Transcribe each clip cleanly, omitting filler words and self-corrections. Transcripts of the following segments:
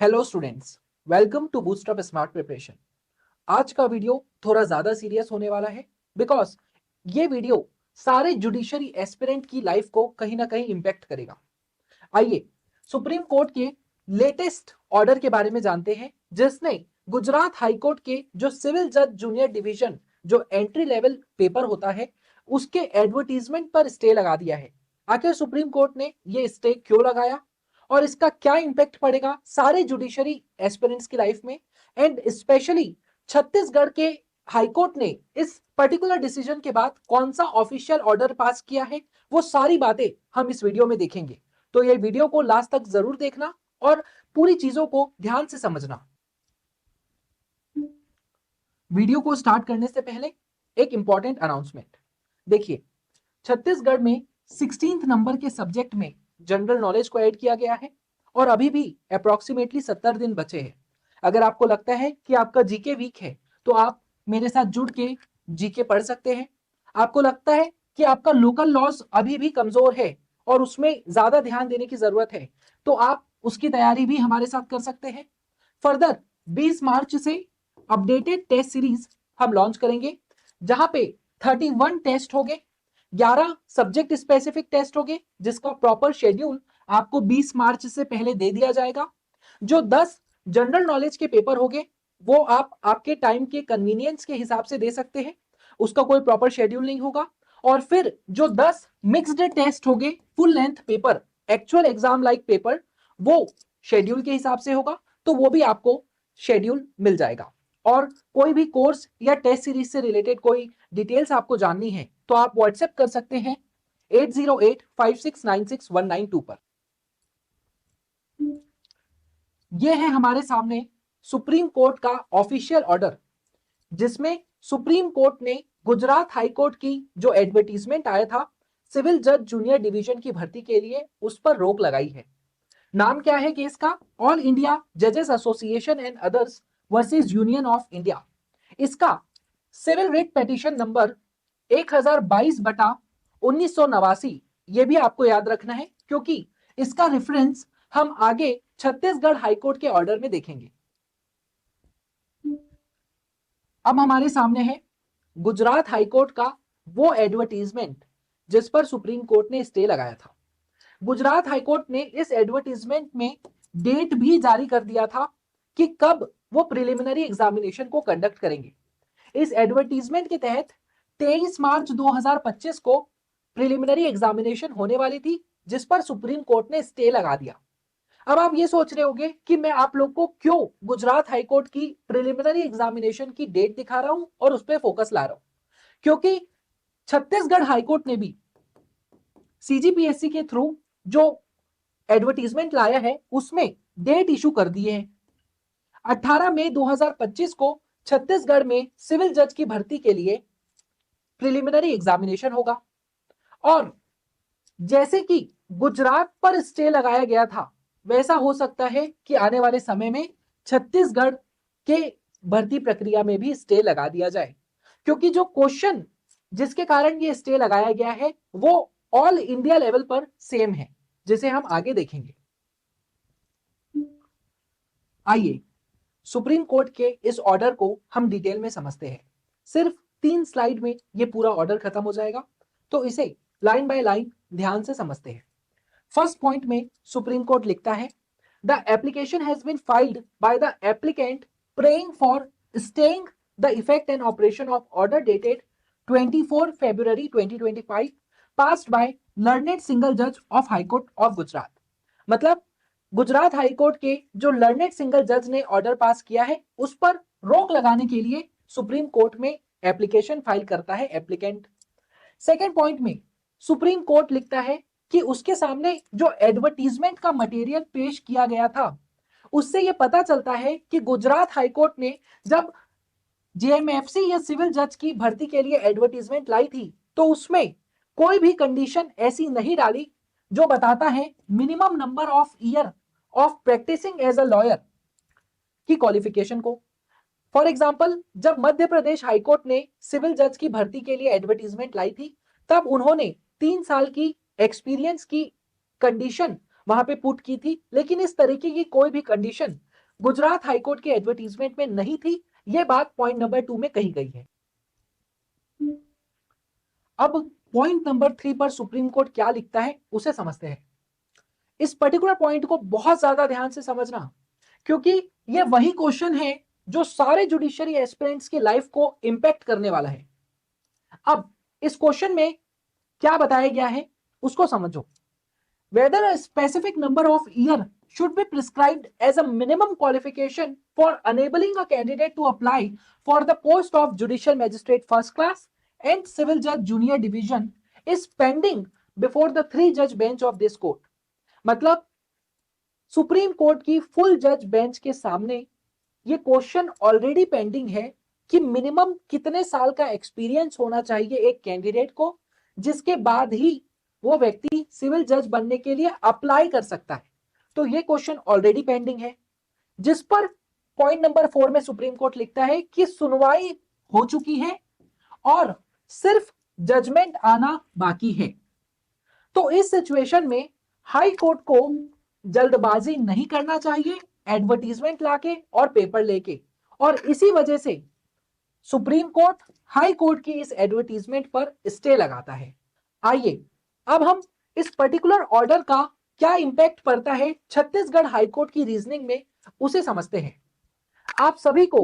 Hello students, welcome to boost up smart preparation. आज का video थोड़ा ज्यादा सीरियस होने वाला है बिकॉज ये वीडियो सारे जुडिशरी एस्पिरेंट की लाइफ को कहीं ना कहीं इंपैक्ट करेगा। आइए सुप्रीम कोर्ट के लेटेस्ट ऑर्डर के बारे में जानते हैं जिसने गुजरात हाई कोर्ट के जो सिविल जज जूनियर डिवीजन जो एंट्री लेवल पेपर होता है उसके एडवर्टीजमेंट पर स्टे लगा दिया है। आखिर सुप्रीम कोर्ट ने ये स्टे क्यों लगाया और इसका क्या इंपैक्ट पड़ेगा सारे जुडिशरी एस्पिरेंट्स की लाइफ में, एंड स्पेशली छत्तीसगढ़ के हाईकोर्ट ने इस पर्टिकुलर डिसीजन के बाद कौन सा ऑफिशियल ऑर्डर पास किया है, वो सारी बातें हम इस वीडियो में देखेंगे। तो ये वीडियो को लास्ट तक जरूर देखना और पूरी चीजों को ध्यान से समझना। वीडियो को स्टार्ट करने से पहले एक इंपॉर्टेंट अनाउंसमेंट। देखिए, छत्तीसगढ़ में 16th नंबर के सब्जेक्ट में जनरल नॉलेज को ऐड किया गया है और अभी भी अप्रोक्सीमेटली 70 दिन बचे हैं। अगर आपको लगता है कि आपका जीके वीक है तो आप मेरे साथ जुड़ के जीके पढ़ सकते हैं। आपको लगता है कि आपका लोकल लॉज अभी भी कमजोर है और उसमें ज्यादा ध्यान देने की जरूरत है तो आप उसकी तैयारी भी हमारे साथ कर सकते हैं। फर्दर 20 मार्च से अपडेटेड टेस्ट सीरीज हम लॉन्च करेंगे जहां पे 31 टेस्ट हो गए, 11 सब्जेक्ट स्पेसिफिक टेस्ट हो गए जिसका प्रॉपर शेड्यूल आपको 20 मार्च से पहले दे दिया जाएगा। जो 10 जनरल नॉलेज के पेपर हो गए वो आप आपके टाइम के कन्वीनियंस के हिसाब से दे सकते हैं, उसका कोई प्रॉपर शेड्यूल नहीं होगा। और फिर जो 10 मिक्स्ड टेस्ट हो गए full length paper, actual exam like paper, वो शेड्यूल के हिसाब से होगा तो वो भी आपको शेड्यूल मिल जाएगा। और कोई भी कोर्स या टेस्ट सीरीज से रिलेटेड कोई डिटेल्स आपको जाननी है तो आप व्हाट्सएप कर सकते हैं 8085696192 पर। यह है हमारे सामने सुप्रीम कोर्ट का ऑफिशियल ऑर्डर जिसमें सुप्रीम कोर्ट ने गुजरात हाई कोर्ट की जो एडवर्टीजमेंट आया था सिविल जज जूनियर डिवीजन की भर्ती के लिए उस पर रोक लगाई है। नाम क्या है केस का? ऑल इंडिया जजेस association and others versus Union of India. इसका सिविल रिट पिटीशन नंबर 1022 बटा 1989। ये भी आपको याद रखना है क्योंकि इसका रेफरेंस हम आगे छत्तीसगढ़ हाईकोर्ट के ऑर्डर में देखेंगे। अब हमारे सामने है गुजरात हाईकोर्ट का वो एडवर्टीजमेंट जिस पर सुप्रीम कोर्ट ने स्टे लगाया था। गुजरात हाईकोर्ट ने इस एडवर्टीजमेंट में डेट भी जारी कर दिया था कि कब वो प्रिलिमिनरी एग्जामिनेशन को कंडक्ट करेंगे। इस एडवर्टीजमेंट के तहत 23 मार्च 2025 को प्रिलिमिनरी एग्जामिनेशन होने वाली थी जिस पर सुप्रीम कोर्ट ने स्टे लगा दिया। अब आप ये सोच रहे होंगे कि मैं आप लोग को क्यों गुजरात हाईकोर्ट की प्रिलिमिनरी एग्जामिनेशन की डेट दिखा रहा हूं और उस पर फोकस ला रहा हूं, क्योंकि छत्तीसगढ़ हाईकोर्ट ने भी सीजीपीएससी के थ्रू जो एडवर्टीजमेंट लाया है उसमें डेट इशू कर दी है। 18 मई 2025 को छत्तीसगढ़ में सिविल जज की भर्ती के लिए प्रिलिमिनरी एग्जामिनेशन होगा। और जैसे कि गुजरात पर स्टे लगाया गया था वैसा हो सकता है कि आने वाले समय में छत्तीसगढ़ के भर्ती प्रक्रिया में भी स्टे लगा दिया जाए, क्योंकि जो क्वेश्चन जिसके कारण ये स्टे लगाया गया है वो ऑल इंडिया लेवल पर सेम है जिसे हम आगे देखेंगे। आइए सुप्रीम कोर्ट के इस ऑर्डर को हम डिटेल में समझते हैं। सिर्फ 3 स्लाइड में ये पूरा ऑर्डर खत्म हो जाएगा तो इसे लाइन बाय लाइन ध्यान से समझते हैं। फर्स्ट पॉइंट में सुप्रीम कोर्ट लिखता है the application has been filed by the applicant praying for staying the effect and operation of order dated 24 February 2025 passed by learned single judge of High Court of Gujarat. मतलब Gujarat high court के जो learned single जज ने order pass किया है उस पर रोक लगाने के लिए सुप्रीम कोर्ट में एप्लीकेशन फाइल करता है एप्लीकेंट। सेकेंड पॉइंट में सुप्रीम कोर्ट लिखता है कि उसके सामने जो एडवर्टीजमेंट का मटेरियल पेश किया गया था उससे यह पता चलता है कि गुजरात हाईकोर्ट ने जब जेएमएफसी या सिविल जज की भर्ती के लिए एडवर्टीजमेंट लाई थी तो उसमें कोई भी कंडीशन ऐसी नहीं डाली जो बताता है minimum number of year of practising as a lawyer की क्वालिफिकेशन को। फॉर एग्जाम्पल, जब मध्य प्रदेश हाईकोर्ट ने सिविल जज की भर्ती के लिए एडवर्टीजमेंट लाई थी तब उन्होंने 3 साल की एक्सपीरियंस की कंडीशन वहां पे पुट की थी, लेकिन इस तरीके की कोई भी कंडीशन गुजरात हाईकोर्ट के एडवर्टीजमेंट में नहीं थी। यह बात पॉइंट नंबर 2 में कही गई है। अब पॉइंट नंबर 3 पर सुप्रीम कोर्ट क्या लिखता है उसे समझते हैं। इस पर्टिकुलर पॉइंट को बहुत ज्यादा ध्यान से समझना, क्योंकि यह वही क्वेश्चन है जो सारे जुडिशरी एस्पिरेंट्स की लाइफ को इंपैक्ट करने वाला है। अब इस क्वेश्चन में क्या बताया गया है उसको समझो। Whether a specific number of years should be prescribed as a minimum qualification for enabling a candidate to apply for the post of judicial magistrate first class and civil judge junior division is pending before the 3-judge bench of this court। मतलब supreme court की full जज bench के सामने ये question already pending है कि minimum कितने साल का एक्सपीरियंस होना चाहिए एक कैंडिडेट को, जिसके बाद ही वो व्यक्ति सिविल जज बनने के लिए अप्लाई कर सकता है। तो ये क्वेश्चन ऑलरेडी पेंडिंग है, जिस पर पॉइंट नंबर 4 में सुप्रीम कोर्ट लिखता है कि सुनवाई हो चुकी है और सिर्फ जजमेंट आना बाकी है। तो इस सिचुएशन में हाई कोर्ट को जल्दबाजी नहीं करना चाहिए एडवर्टीजमेंट लाके और पेपर लेके, और इसी वजह से सुप्रीम कोर्ट हाई कोर्ट की इस एडवर्टीजमेंट पर स्टे लगाता है। आइए अब हम इस पर्टिकुलर ऑर्डर का क्या इंपैक्ट पड़ता है छत्तीसगढ़ हाईकोर्ट की रीजनिंग में उसे समझते हैं। आप सभी को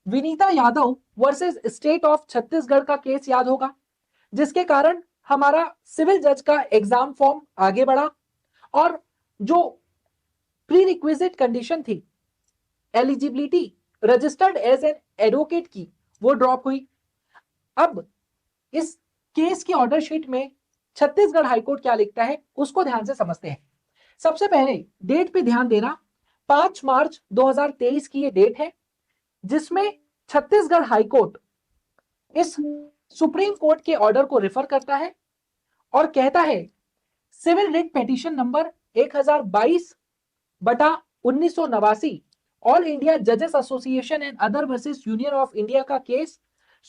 Vinita Yadav versus state of Chhattisgarh का केस याद होगा, जिसके कारण हमारा सिविल जज का एग्जाम फॉर्म आगे बढ़ा और जो प्री रिक्विजिट कंडीशन थी eligibility registered as an advocate की, वो ड्रॉप हुई। अब इस केस की ऑर्डर शीट में छत्तीसगढ़ हाईकोर्ट क्या लिखता है उसको ध्यान से समझते हैं। सबसे पहले डेट पे ध्यान देना, 5 मार्च 2023 की ये डेट है जिसमें छत्तीसगढ़ हाईकोर्ट इस सुप्रीम कोर्ट के ऑर्डर को रेफर करता है और कहता है civil writ petition number 1022/1989 all India जजेस association and other versus Union of India का केस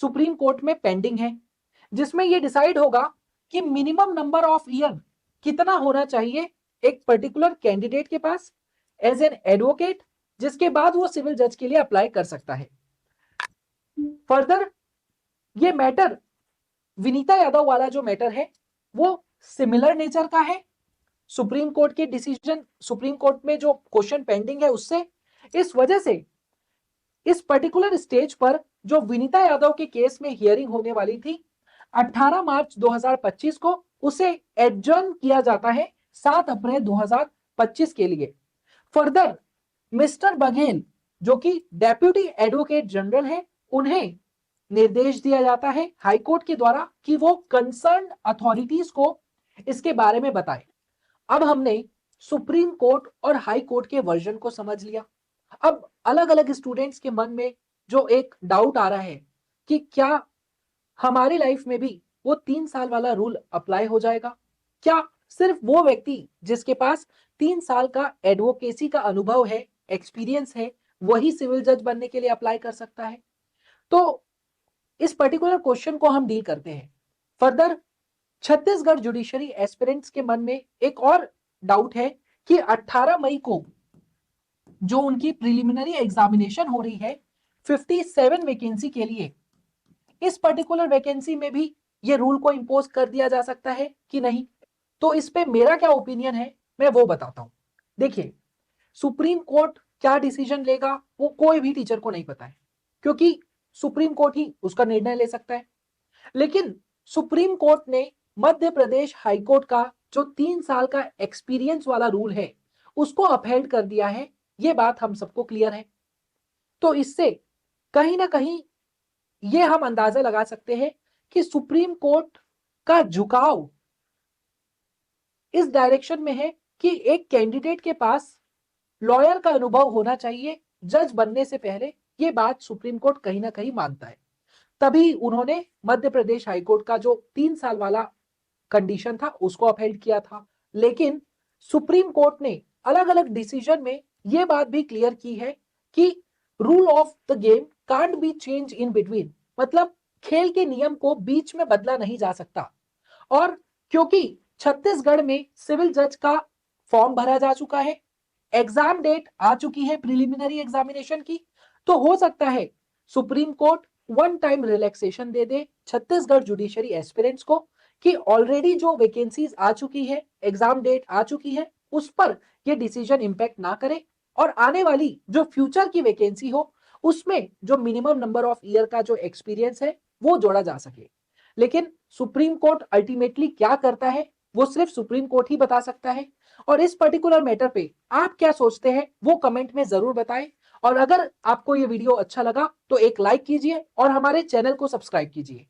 सुप्रीम कोर्ट में पेंडिंग है, जिसमें यह डिसाइड होगा कि मिनिमम नंबर ऑफ ईयर कितना होना चाहिए एक पर्टिकुलर कैंडिडेट के पास एज एन एडवोकेट, जिसके बाद वो सिविल जज के लिए अप्लाई कर सकता है। फर्दर ये मैटर विनीता यादव वाला जो मैटर है वो सिमिलर नेचर का है सुप्रीम कोर्ट के डिसीजन, सुप्रीम कोर्ट में जो क्वेश्चन पेंडिंग है उससे। इस वजह से इस पर्टिकुलर स्टेज पर जो विनीता यादव के केस में हियरिंग होने वाली थी 18 मार्च 2025 को, उसे एडजर्न किया जाता है 7 अप्रैल 2025 के लिए। फर्दर मिस्टर बघेल जो कि डेप्यूटी एडवोकेट जनरल है, उन्हें निर्देश दिया जाता है हाईकोर्ट के द्वारा कि वो कंसर्न अथॉरिटीज को इसके बारे में बताएं। अब हमने सुप्रीम कोर्ट और हाई कोर्ट के वर्जन को समझ लिया। अब अलग अलग स्टूडेंट्स के मन में जो एक डाउट आ रहा है कि क्या हमारी लाइफ में भी वो 3 साल वाला रूल अप्लाई हो जाएगा, क्या सिर्फ वो व्यक्ति जिसके पास 3 साल का एडवोकेसी का अनुभव है, एक्सपीरियंस है, वही सिविल जज बनने के लिए अप्लाई कर सकता है। तो इस पर्टिकुलर क्वेश्चन को हम डील करते हैं। फर्दर छत्तीसगढ़ जुडिशरी एस्पिरेंट्स के मन में एक और डाउट है कि 18 मई को जो उनकी प्रिलिमिनरी एग्जामिनेशन हो रही है 57 वैकेंसी के लिए, इस पर्टिकुलर वैकेंसी में भी ये रूल को इंपोज कर दिया जा सकता है कि नहीं। तो इस पे मेरा क्या ओपिनियन है मैं वो बताता हूं। देखिए सुप्रीम कोर्ट क्या डिसीजन लेगा वो कोई भी टीचर को नहीं पता है, क्योंकि सुप्रीम कोर्ट ही उसका निर्णय ले सकता है। लेकिन सुप्रीम कोर्ट ने मध्य प्रदेश हाईकोर्ट का जो 3 साल का एक्सपीरियंस वाला रूल है उसको अपहेल्ड कर दिया है, ये बात हम सबको क्लियर है। तो इससे कहीं ना कहीं ये हम अंदाजा लगा सकते हैं कि सुप्रीम कोर्ट का झुकाव इस डायरेक्शन में है कि एक कैंडिडेट के पास लॉयर का अनुभव होना चाहिए जज बनने से पहले। ये बात सुप्रीम कोर्ट कहीं ना कहीं मानता है, तभी उन्होंने मध्य प्रदेश हाईकोर्ट का जो 3 साल वाला कंडीशन था उसको अपहेल्ड किया था। लेकिन सुप्रीम कोर्ट ने अलग अलग डिसीजन में यह बात भी क्लियर की है कि rule of the game can't be change in between, मतलब खेल के नियम को बीच में बदला नहीं जा सकता। और क्योंकि छत्तीसगढ़ में सिविल जज का फॉर्म भरा जा चुका है, एग्जाम डेट आ चुकी है प्रिलिमिनरी एग्जामिनेशन की, तो हो सकता है supreme court one time relaxation दे दे छत्तीसगढ़ जुडिशरी एस्पिरेंट्स को कि ऑलरेडी जो वैकेंसीज आ चुकी है, एग्जाम डेट आ चुकी है, उस पर ये डिसीजन इंपैक्ट ना करे और आने वाली जो फ्यूचर की वैकेंसी हो उसमें जो मिनिमम नंबर ऑफ ईयर का जो एक्सपीरियंस है वो जोड़ा जा सके। लेकिन सुप्रीम कोर्ट अल्टीमेटली क्या करता है वो सिर्फ सुप्रीम कोर्ट ही बता सकता है। और इस पर्टिकुलर मैटर पे आप क्या सोचते हैं वो कमेंट में जरूर बताएं। और अगर आपको ये वीडियो अच्छा लगा तो एक लाइक कीजिए और हमारे चैनल को सब्सक्राइब कीजिए।